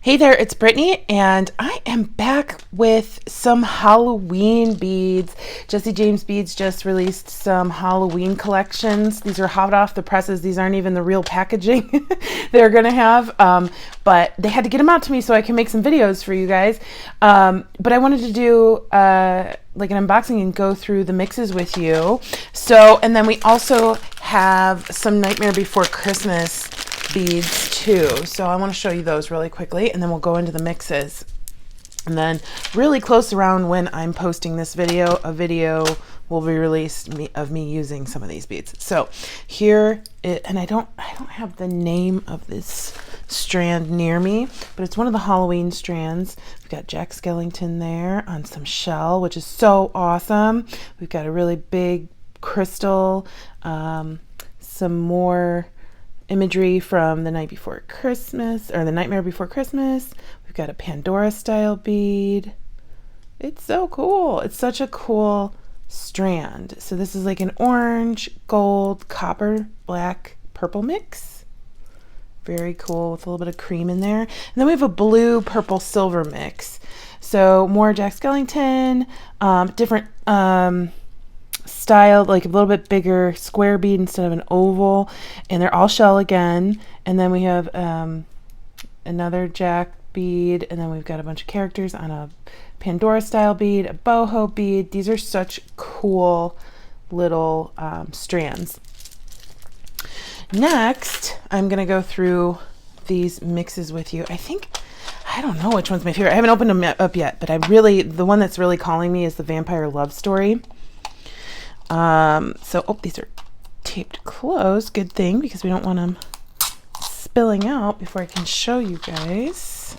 Hey there, it's Brittany, and I am back with some Halloween beads. Jesse James Beads just released some Halloween collections. These are hot off the presses. These aren't even the real packaging they're going to have, but they had to get them out to me so I can make some videos for you guys. But I wanted to do like an unboxing and go through the mixes with you. So, and then we also have some Nightmare Before Christmas beads too, so I want to show you those really quickly, and then we'll go into the mixes. And then really close around when I'm posting this video, a video will be released of me using some of these beads. So here and I don't have the name of this strand near me, but it's one of the Halloween strands. We've got Jack Skellington there on some shell, which is so awesome. We've got a really big crystal, some more imagery from the night before Christmas, or the Nightmare Before Christmas. We've got a Pandora style bead. It's so cool. It's such a cool strand. So this is like an orange, gold, copper, black, purple mix. Very cool, with a little bit of cream in there. And then we have a blue, purple, silver mix. So more Jack Skellington, different styled, like a little bit bigger square bead instead of an oval, and they're all shell again. And then we have another Jack bead, and then we've got a bunch of characters on a Pandora style bead, a boho bead. These are such cool little strands. Next, I'm gonna go through these mixes with you. I don't know which one's my favorite. I haven't opened them up yet, but the one that's really calling me is the Vampire Love Story. These are taped closed. Good thing, because we don't want them spilling out before I can show you guys.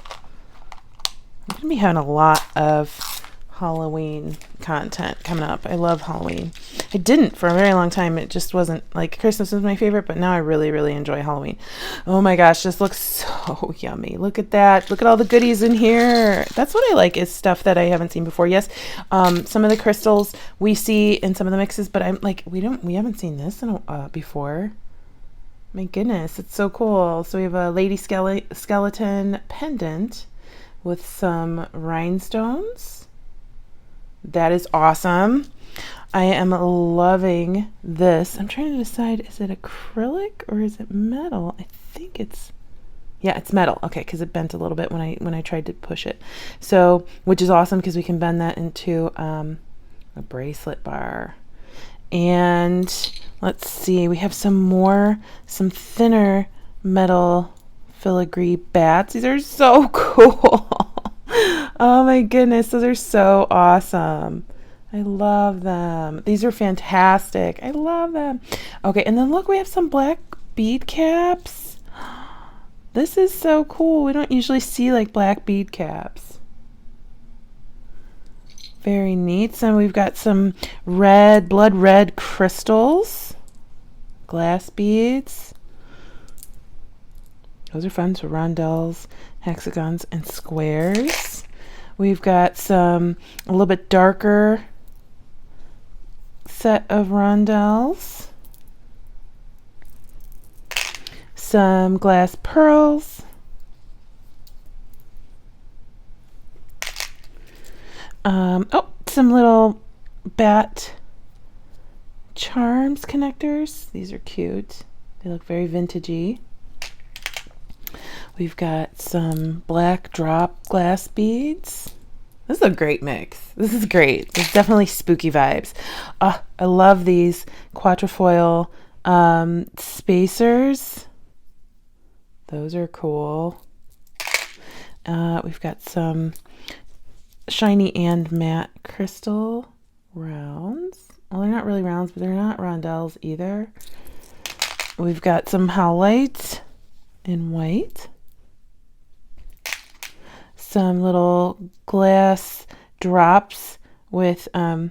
I'm gonna be having a lot of Halloween content coming up. I love Halloween. I didn't for a very long time. It just wasn't, like, Christmas was my favorite, but now I really, really enjoy Halloween. Oh my gosh, this looks so yummy. Look at that. Look at all the goodies in here. That's what I like, is stuff that I haven't seen before. Yes, some of the crystals we see in some of the mixes, but I'm like, we haven't seen this before. My goodness, it's so cool. So we have a lady skeleton pendant with some rhinestones. That is awesome. I am loving this. I'm trying to decide, is it acrylic or is it metal? I think it's metal. Okay, because it bent a little bit when I tried to push it. So, which is awesome, because we can bend that into a bracelet bar. And let's see, we have some thinner metal filigree bats. These are so cool. Oh my goodness, those are so awesome. I love them. These are fantastic. I love them. Okay, and then look, we have some black bead caps. This is so cool. We don't usually see like black bead caps. Very neat. So we've got some blood red crystals, glass beads. Those are fun. So rondelles, hexagons, and squares. We've got a little bit darker set of rondelles. Some glass pearls. Some little bat charms connectors. These are cute. They look very vintagey. We've got some black drop glass beads. This is a great mix. This is great. There's definitely spooky vibes. I love these quatrefoil spacers. Those are cool. We've got some shiny and matte crystal rounds. Well, they're not really rounds, but they're not rondelles either. We've got some howlites in white. Some little glass drops with some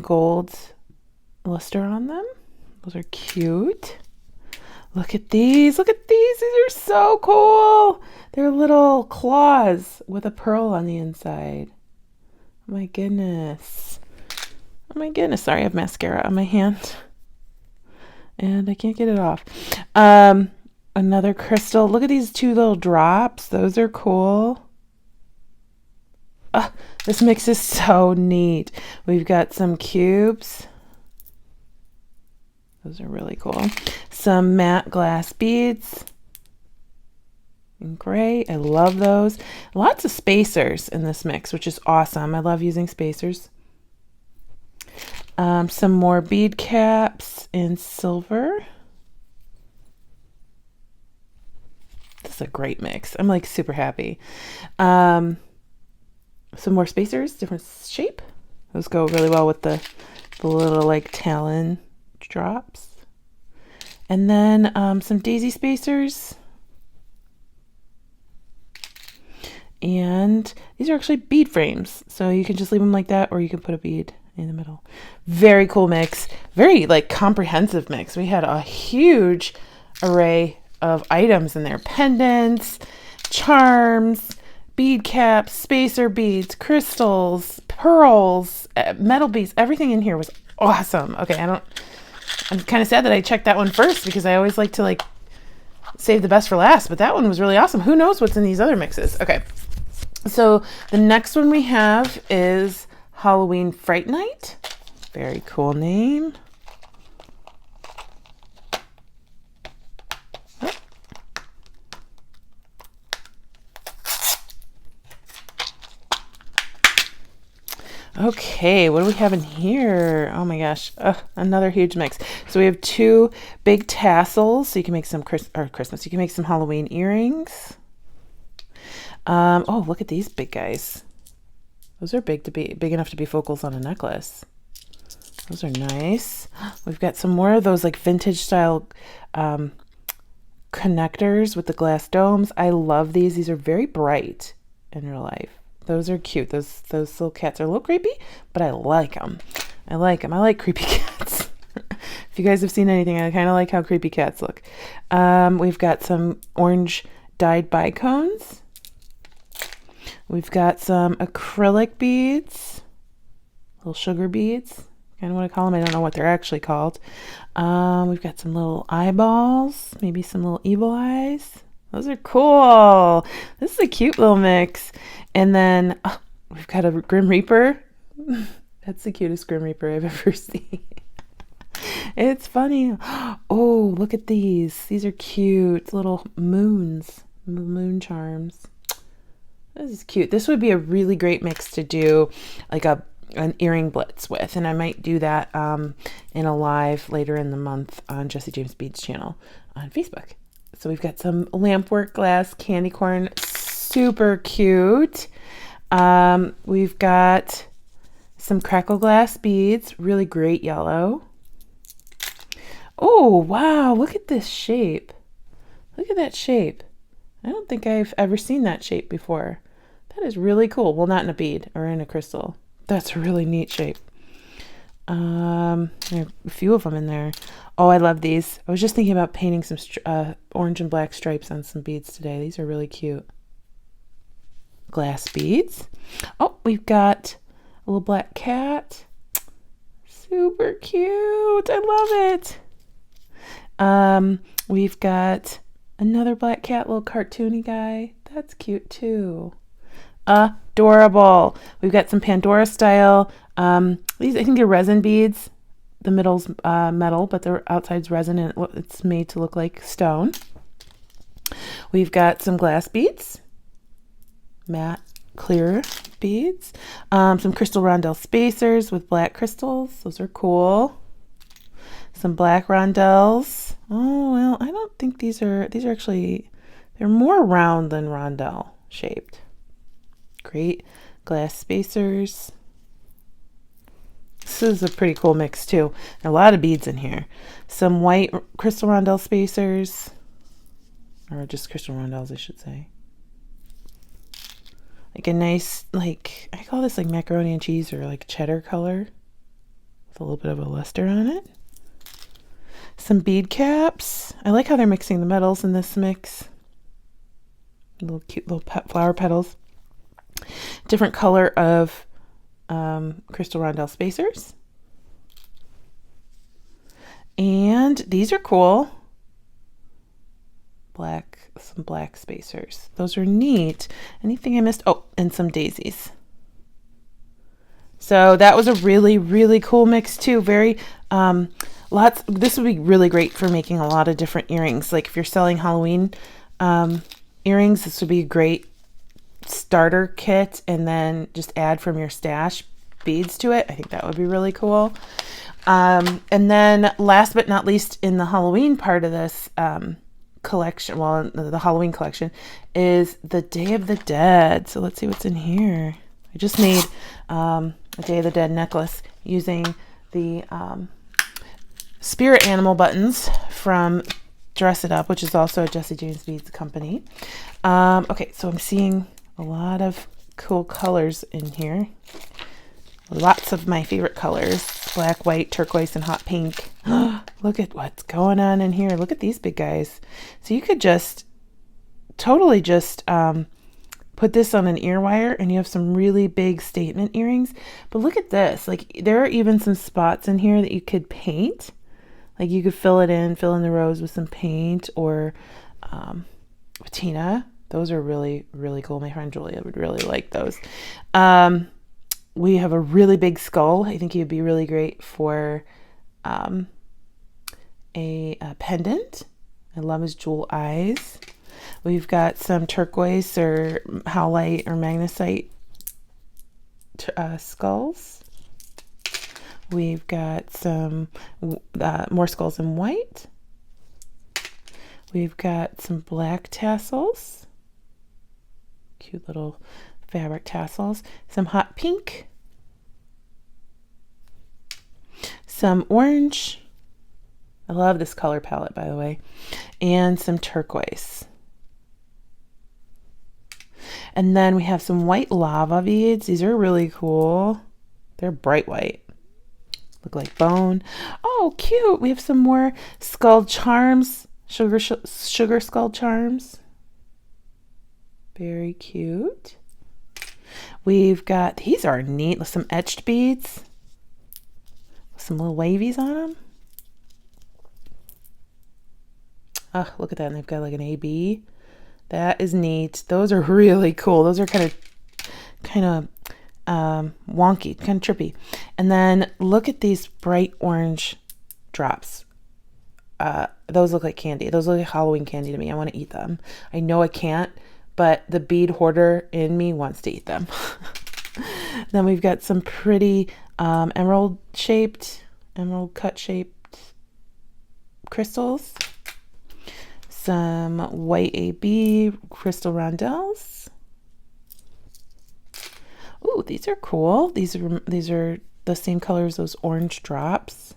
gold luster on them. Those are cute. Look at these. Look at these. These are so cool. They're little claws with a pearl on the inside. Oh my goodness. Oh my goodness. Sorry, I have mascara on my hand and I can't get it off. Another crystal. Look at these two little drops. Those are cool. This mix is so neat. We've got some cubes. Those are really cool. Some matte glass beads in gray. I love those. Lots of spacers in this mix, which is awesome. I love using spacers. Some more bead caps in silver. This is a great mix. I'm like super happy. Some more spacers, different shape. Those go really well with the little like talon drops. And then some daisy spacers. And these are actually bead frames. So you can just leave them like that, or you can put a bead in the middle. Very cool mix. Very like comprehensive mix. We had a huge array of items in there. Pendants, charms, bead caps, spacer beads, crystals, pearls, metal beads. Everything in here was awesome. Okay, I'm kind of sad that I checked that one first because I always like to like save the best for last, but that one was really awesome. Who knows what's in these other mixes? Okay, so the next one we have is Halloween Fright Night. Very cool name. Okay, what do we have in here? Oh my gosh, another huge mix. So we have two big tassels, so you can make some Christmas. You can make some Halloween earrings. Oh, look at these big guys. Those are big enough to be focals on a necklace. Those are nice. We've got some more of those like vintage style connectors with the glass domes. I love these. These are very bright in real life. Those are cute. Those little cats are a little creepy, but I like them. I like them. I like creepy cats. If you guys have seen anything, I kind of like how creepy cats look. We've got some orange dyed bicones. We've got some acrylic beads, little sugar beads. Kind of what I call them. I don't know what they're actually called. We've got some little eyeballs, maybe some little evil eyes. Those are cool. This is a cute little mix. And then we've got a Grim Reaper. That's the cutest Grim Reaper I've ever seen. It's funny. Oh, look at these. These are cute little moons, moon charms. This is cute. This would be a really great mix to do like an earring blitz with. And I might do that in a live later in the month on Jesse James Bead's channel on Facebook. So we've got some lampwork glass candy corn, super cute. We've got some crackle glass beads, really great yellow. Oh, wow, look at this shape. Look at that shape. I don't think I've ever seen that shape before. That is really cool. Well, not in a bead or in a crystal. That's a really neat shape. There are a few of them in there. Oh, I love these. I was just thinking about painting some orange and black stripes on some beads today. These are really cute. Glass beads. Oh, we've got a little black cat. Super cute. I love it. We've got another black cat, little cartoony guy. That's cute too. Adorable. We've got some Pandora style. These, I think they're resin beads. The middle's metal, but the outside's resin, and it's made to look like stone. We've got some glass beads, matte clear beads, some crystal rondelle spacers with black crystals. Those are cool. Some black rondelles. Oh, well, I don't think these are actually, they're more round than rondelle shaped. Great glass spacers. This is a pretty cool mix too. A lot of beads in here. Some white crystal rondelle spacers, or just crystal rondelles, I should say. Like a nice, like, I call this like macaroni and cheese or like cheddar color with a little bit of a luster on it. Some bead caps. I like how they're mixing the metals in this mix. Little cute little flower petals. Different color of crystal rondelle spacers. And these are cool. some black spacers. Those are neat. Anything I missed? Oh, and some daisies. So that was a really, really cool mix too. Very, this would be really great for making a lot of different earrings. Like if you're selling Halloween earrings, this would be a great starter kit, and then just add from your stash beads to it. I think that would be really cool. And then last but not least, in the Halloween part of this collection, well, the Halloween collection, is the Day of the Dead. So let's see what's in here. I just made a Day of the Dead necklace using the spirit animal buttons from Dress It Up, which is also a Jesse James Beads company. Okay, so I'm seeing a lot of cool colors in here. Lots of my favorite colors: black, white, turquoise, and hot pink. Look at what's going on in here. Look at these big guys. So you could just totally just put this on an ear wire and you have some really big statement earrings. But look at this. Like, there are even some spots in here that you could paint. Like, you could fill in the rows with some paint or patina. Those are really, really cool. My friend Julia would really like those. We have a really big skull. I think he would be really great for a pendant. I love his jewel eyes. We've got some turquoise or howlite or magnesite skulls. We've got some more skulls in white. We've got some black tassels. Cute little fabric tassels. Some hot pink. Some orange. I love this color palette, by the way. And some turquoise. And then we have some white lava beads. These are really cool. They're bright white. Look like bone. Oh, cute. We have some more skull charms. Sugar skull charms. Very cute. We've got, these are neat. Some etched beads. Some little wavies on them. Oh, look at that. And they've got like an AB. That is neat. Those are really cool. Those are kind of wonky, kind of trippy. And then look at these bright orange drops. Those look like candy. Those look like Halloween candy to me. I want to eat them. I know I can't, but the bead hoarder in me wants to eat them. Then we've got some pretty emerald cut shaped crystals. Some white AB crystal rondelles. Ooh, these are cool. These are the same color as those orange drops.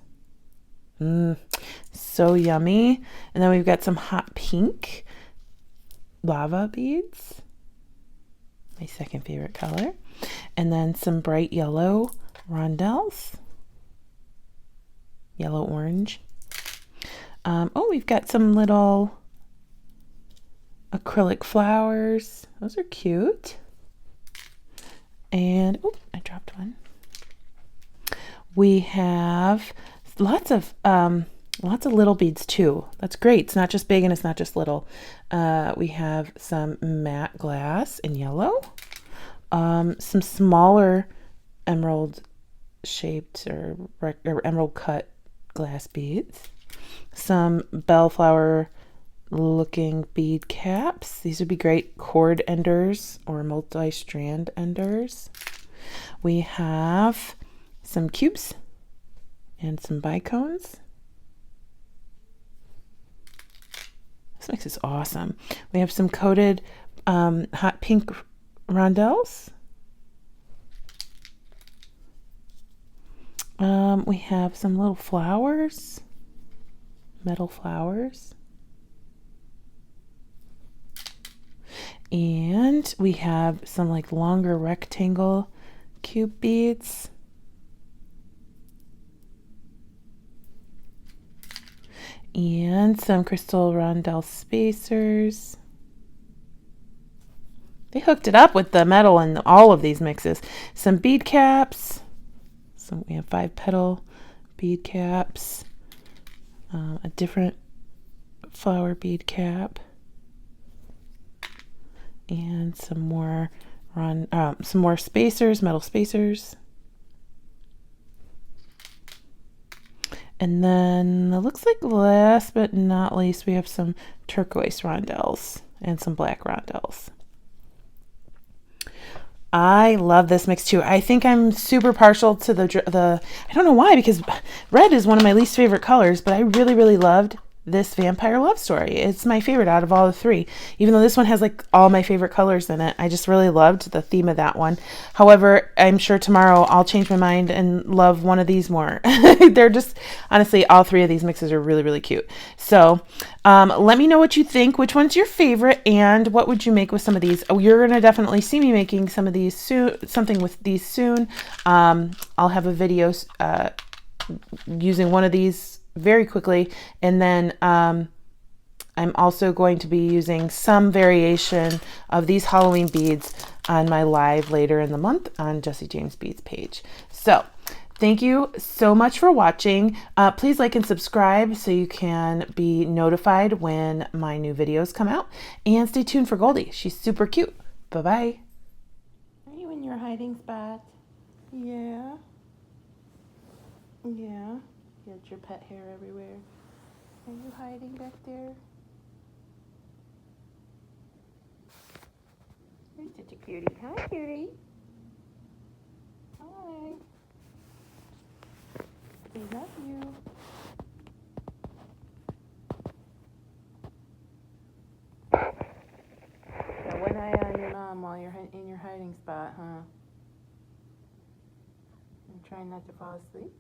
So yummy. And then we've got some hot pink lava beads. My second favorite color. And then some bright yellow rondelles. Yellow orange. We've got some little acrylic flowers. Those are cute. And I dropped one. We have lots of little beads too. That's great. It's not just big and it's not just little. We have some matte glass in yellow. Some smaller emerald shaped or emerald cut glass beads. Some bellflower looking bead caps. These would be great cord enders or multi-strand enders. We have some cubes and some bicones. This mix is awesome. We have some coated hot pink rondelles. We have some little flowers, metal flowers. And we have some like longer rectangle cube beads. And some crystal rondelle spacers. They hooked it up with the metal in all of these mixes. Some bead caps. So we have 5 petal bead caps. A different flower bead cap. and some more spacers, metal spacers. And then it looks like last but not least, we have some turquoise rondelles and some black rondelles. I love this mix too. I think I'm super partial to the I don't know why, because red is one of my least favorite colors, but I really, really loved this vampire love story. It's my favorite out of all the three. Even though this one has like all my favorite colors in it, I just really loved the theme of that one. However, I'm sure tomorrow I'll change my mind and love one of these more. They're just, honestly, all three of these mixes are really, really cute. So let me know what you think. Which one's your favorite, and what would you make with some of these? Oh, you're gonna definitely see me making some of these soon, something with these soon. I'll have a video using one of these very quickly, and then I'm also going to be using some variation of these Halloween beads on my live later in the month on Jessie James Beads page. So thank you so much for watching. Please like and subscribe so you can be notified when my new videos come out, and stay tuned for Goldie. She's super cute. Bye-bye. Are you in your hiding spot? Yeah. Yeah. Get your pet hair everywhere. Are you hiding back there? You're such a cutie. Hi, cutie. Hi. We love you. Got one eye on your mom while you're in your hiding spot, huh? I'm trying not to fall asleep.